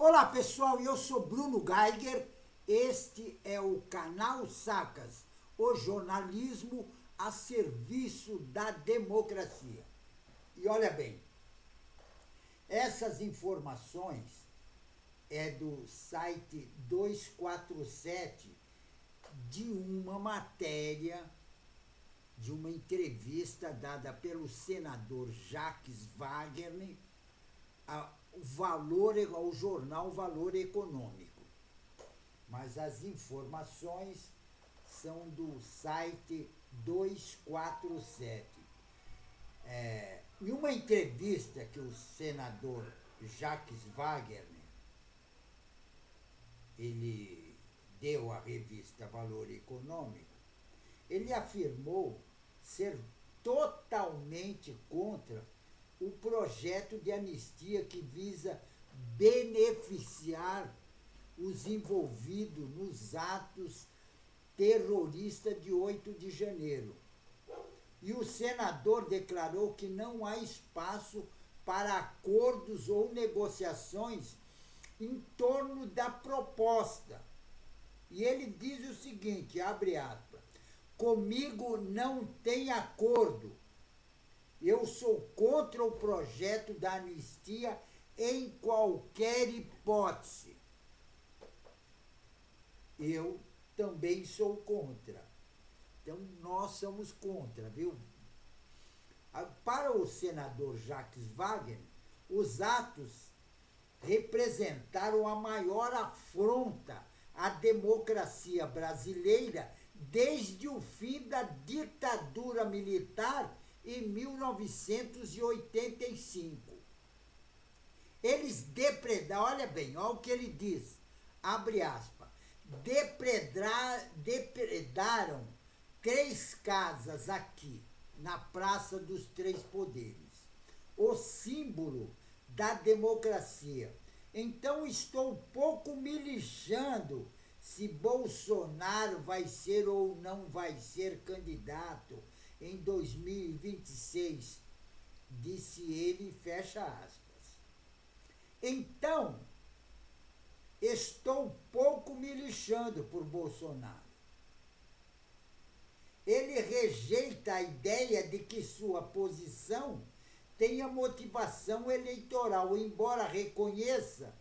Olá pessoal, eu sou Bruno Geiger, este é o canal Sacas, o jornalismo a serviço da democracia. E olha bem, essas informações é do site 247 de uma matéria, de uma entrevista dada pelo senador Jacques Wagner ao jornal Valor Econômico. Mas as informações são do site 247. Em uma entrevista que o senador Jacques Wagner ele deu à revista Valor Econômico, ele afirmou ser totalmente contra o projeto de anistia que visa beneficiar os envolvidos nos atos terroristas de 8 de janeiro. E o senador declarou que não há espaço para acordos ou negociações em torno da proposta. E ele diz o seguinte, abre aspas, comigo não tem acordo. Eu sou contra o projeto da anistia em qualquer hipótese. Eu também sou contra. Então, nós somos contra, viu? Para o senador Jacques Wagner, os atos representaram a maior afronta à democracia brasileira desde o fim da ditadura militar em 1985. Eles depredaram, olha bem, olha o que ele diz, abre aspas, depredaram 3 casas aqui, na Praça dos Três Poderes, o símbolo da democracia. Então estou pouco me lixando se Bolsonaro vai ser ou não vai ser candidato em 2026, disse ele, fecha aspas. Então, estou pouco me lixando por Bolsonaro. Ele rejeita a ideia de que sua posição tenha motivação eleitoral, embora reconheça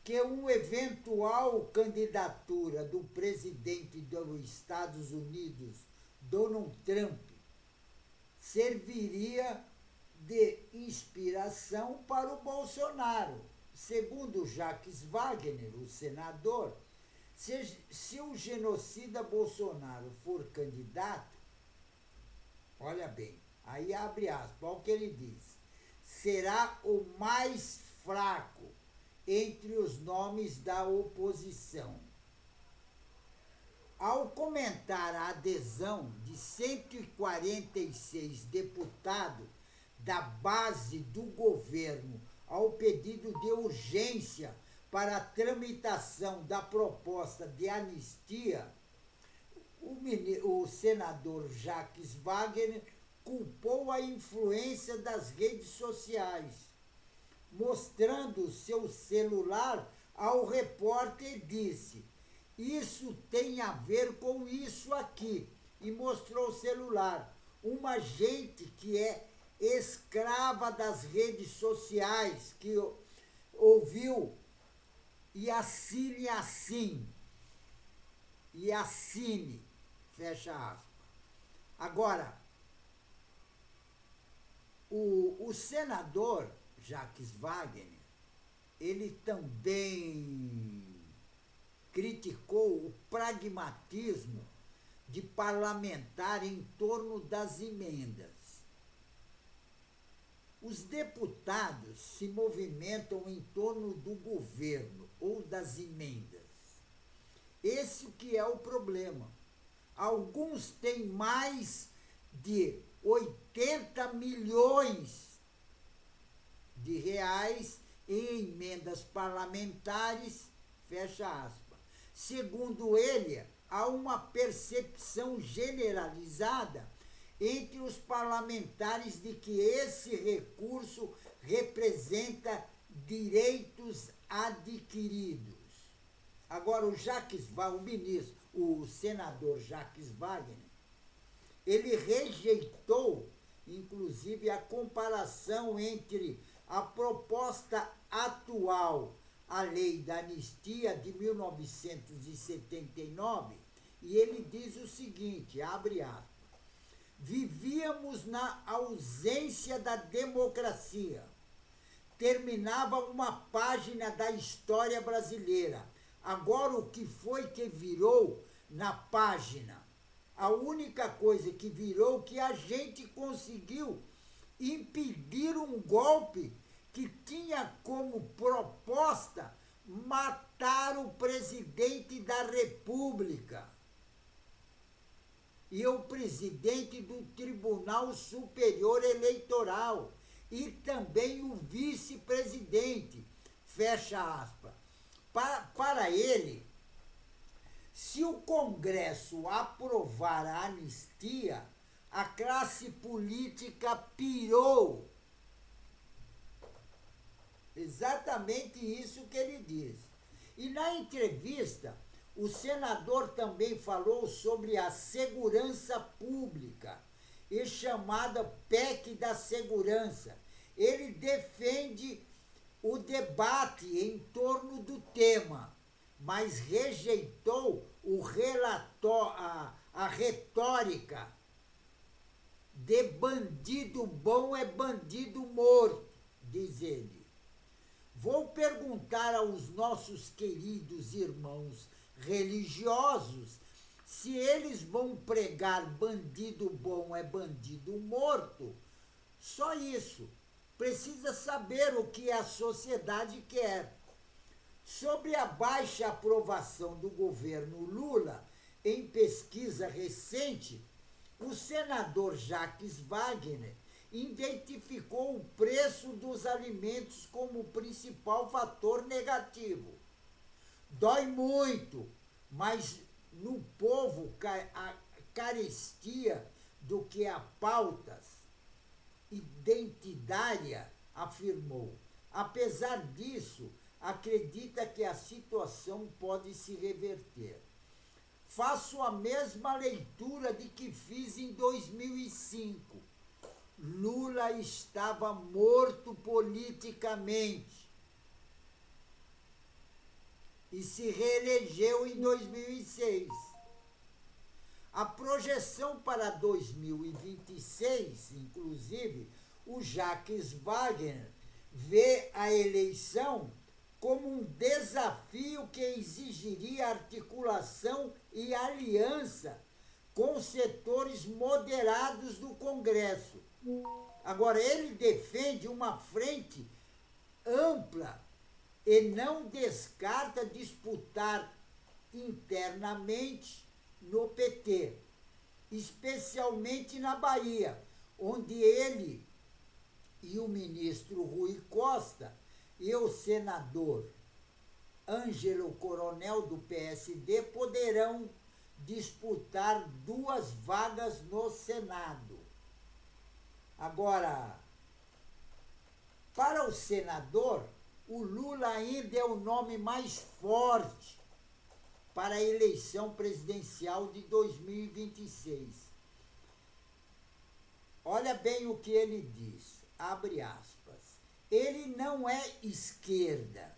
que uma eventual candidatura do presidente dos Estados Unidos, Donald Trump, serviria de inspiração para o Bolsonaro. Segundo Jacques Wagner, o senador, se o genocida Bolsonaro for candidato, olha bem, aí abre aspas, olha o que ele diz, será o mais fraco entre os nomes da oposição. Ao comentar a adesão de 146 deputados da base do governo ao pedido de urgência para a tramitação da proposta de anistia, o senador Jacques Wagner culpou a influência das redes sociais, mostrando seu celular ao repórter e disse, isso tem a ver com isso aqui, e mostrou o celular. Uma gente que é escrava das redes sociais, que ouviu e assine assim, e assine, fecha aspas. Agora, o senador Jacques Wagner, ele também criticou o pragmatismo de parlamentar em torno das emendas. Os deputados se movimentam em torno do governo ou das emendas. Esse que é o problema. Alguns têm mais de 80 milhões de reais em emendas parlamentares, fecha aspas. Segundo ele, há uma percepção generalizada entre os parlamentares de que esse recurso representa direitos adquiridos. Agora, o ministro, o senador Jacques Wagner, ele rejeitou, inclusive, a comparação entre a proposta atual, a lei da anistia de 1979, e ele diz o seguinte, abre aspas, vivíamos na ausência da democracia. Terminava uma página da história brasileira. Agora, o que foi que virou na página? A única coisa que virou que a gente conseguiu impedir um golpe que tinha como proposta matar o presidente da República e o presidente do Tribunal Superior Eleitoral e também o vice-presidente, fecha aspas. Para ele, se o Congresso aprovar a anistia, a classe política pirou. Exatamente isso que ele diz. E na entrevista, o senador também falou sobre a segurança pública, e chamada PEC da segurança. Ele defende o debate em torno do tema, mas rejeitou a retórica de bandido bom é bandido morto, diz ele. Vou perguntar aos nossos queridos irmãos religiosos se eles vão pregar bandido bom é bandido morto. Só isso. Precisa saber o que a sociedade quer. Sobre a baixa aprovação do governo Lula, em pesquisa recente, o senador Jacques Wagner identificou o preço dos alimentos como o principal fator negativo. Dói muito, mas no povo a carestia do que a pautas identitária, afirmou. Apesar disso, acredita que a situação pode se reverter. Faço a mesma leitura de que fiz em 2005. Lula estava morto politicamente e se reelegeu em 2006. A projeção para 2026, inclusive, o Jacques Wagner vê a eleição como um desafio que exigiria articulação e aliança com setores moderados do Congresso. Agora, ele defende uma frente ampla e não descarta disputar internamente no PT, especialmente na Bahia, onde ele e o ministro Rui Costa e o senador Ângelo Coronel do PSD poderão disputar 2 vagas no Senado. Agora, para o senador, o Lula ainda é o nome mais forte para a eleição presidencial de 2026. Olha bem o que ele diz, abre aspas. Ele não é esquerda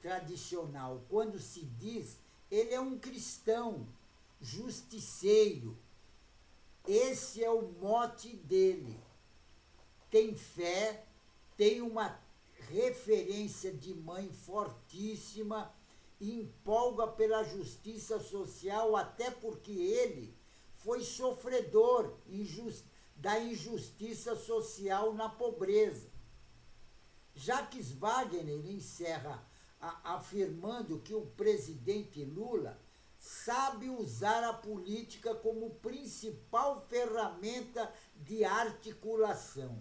tradicional. Quando se diz, ele é um cristão, justiceiro. Esse é o mote dele. Tem fé, tem uma referência de mãe fortíssima, empolga pela justiça social, até porque ele foi sofredor da injustiça social na pobreza. Jacques Wagner encerra afirmando que o presidente Lula sabe usar a política como principal ferramenta de articulação.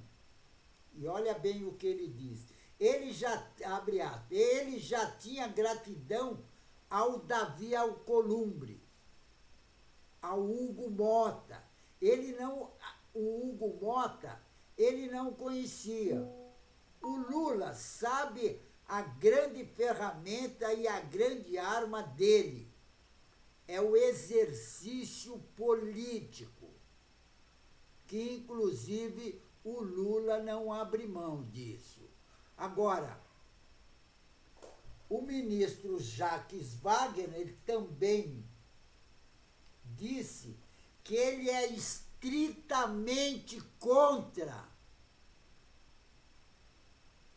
E olha bem o que ele diz. Ele já, abre aspas, ele já tinha gratidão ao Davi Alcolumbre, ao Hugo Mota. O Hugo Mota, ele não conhecia. O Lula sabe a grande ferramenta e a grande arma dele. É o exercício político, que inclusive o Lula não abre mão disso. Agora, o ministro Jacques Wagner também disse que ele é estritamente contra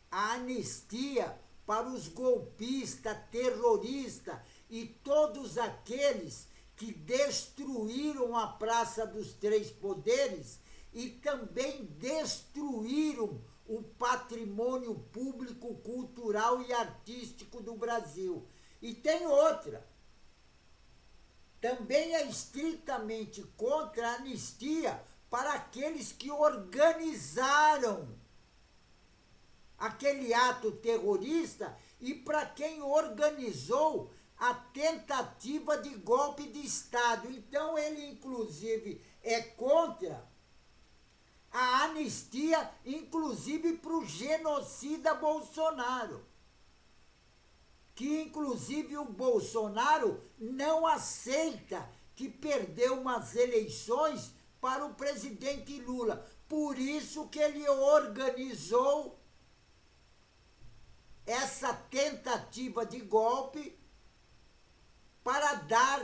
a anistia para os golpistas, terroristas e todos aqueles que destruíram a Praça dos Três Poderes e também destruíram o patrimônio público, cultural e artístico do Brasil. E tem outra. Também é estritamente contra a anistia para aqueles que organizaram aquele ato terrorista e para quem organizou a tentativa de golpe de Estado. Então, ele, inclusive, é contra a anistia, inclusive para o genocida Bolsonaro. Que, inclusive, o Bolsonaro não aceita que perdeu umas eleições para o presidente Lula. Por isso que ele organizou essa tentativa de golpe para dar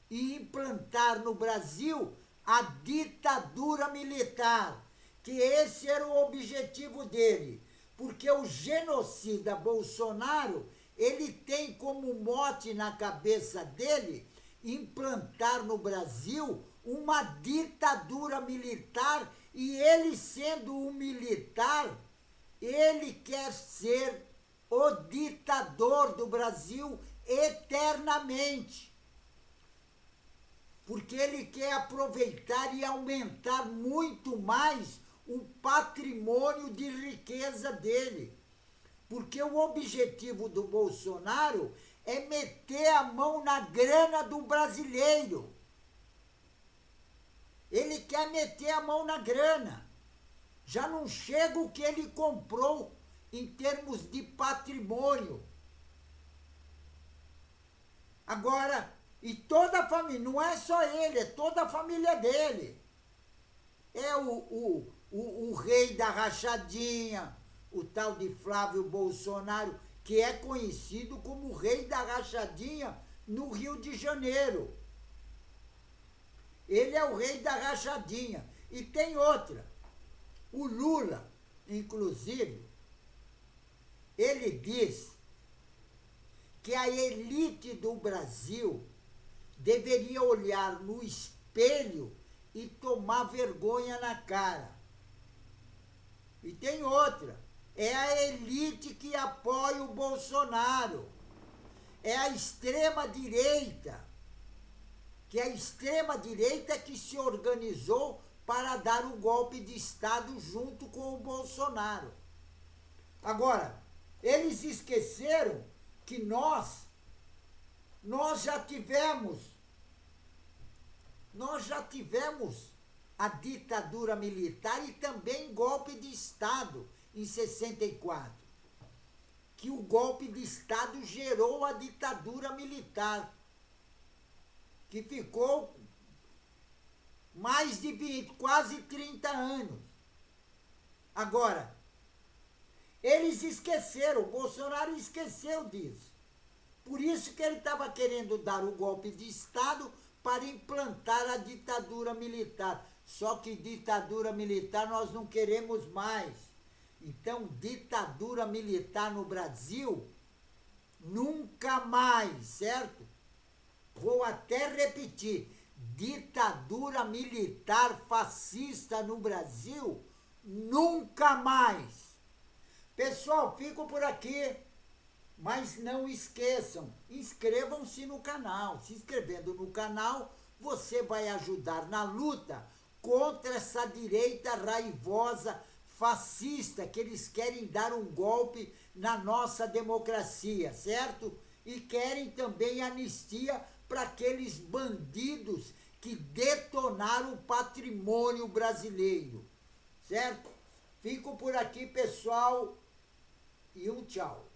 e implantar no Brasil a ditadura militar, que esse era o objetivo dele, porque o genocida Bolsonaro, ele tem como mote na cabeça dele implantar no Brasil uma ditadura militar, e ele sendo um militar, ele quer ser o ditador do Brasil eternamente, porque ele quer aproveitar e aumentar muito mais o patrimônio de riqueza dele. Porque o objetivo do Bolsonaro é meter a mão na grana do brasileiro. Ele quer meter a mão na grana. Já não chega o que ele comprou em termos de patrimônio. Agora, e toda a família, não é só ele, é toda a família dele. É o rei da rachadinha, o tal de Flávio Bolsonaro, que é conhecido como o rei da rachadinha no Rio de Janeiro. Ele é o rei da rachadinha. E tem outra. O Lula, inclusive, ele diz que a elite do Brasil deveria olhar no espelho e tomar vergonha na cara. E tem outra. É a elite que apoia o Bolsonaro. É a extrema-direita. Que é a extrema-direita que se organizou para dar o golpe de Estado junto com o Bolsonaro. Agora, eles esqueceram que nós já tivemos a ditadura militar e também golpe de Estado em 64. Que o golpe de Estado gerou a ditadura militar, que ficou mais de 20, quase 30 anos. Agora, eles esqueceram, o Bolsonaro esqueceu disso. Por isso que ele estava querendo dar o golpe de Estado para implantar a ditadura militar. Só que ditadura militar nós não queremos mais. Então, ditadura militar no Brasil, nunca mais, certo? Vou até repetir. Ditadura militar fascista no Brasil, nunca mais. Pessoal, fico por aqui, mas não esqueçam, inscrevam-se no canal. Se inscrevendo no canal, você vai ajudar na luta contra essa direita raivosa, fascista, que eles querem dar um golpe na nossa democracia, certo? E querem também anistia para aqueles bandidos que detonaram o patrimônio brasileiro, certo? Fico por aqui, pessoal. tchau.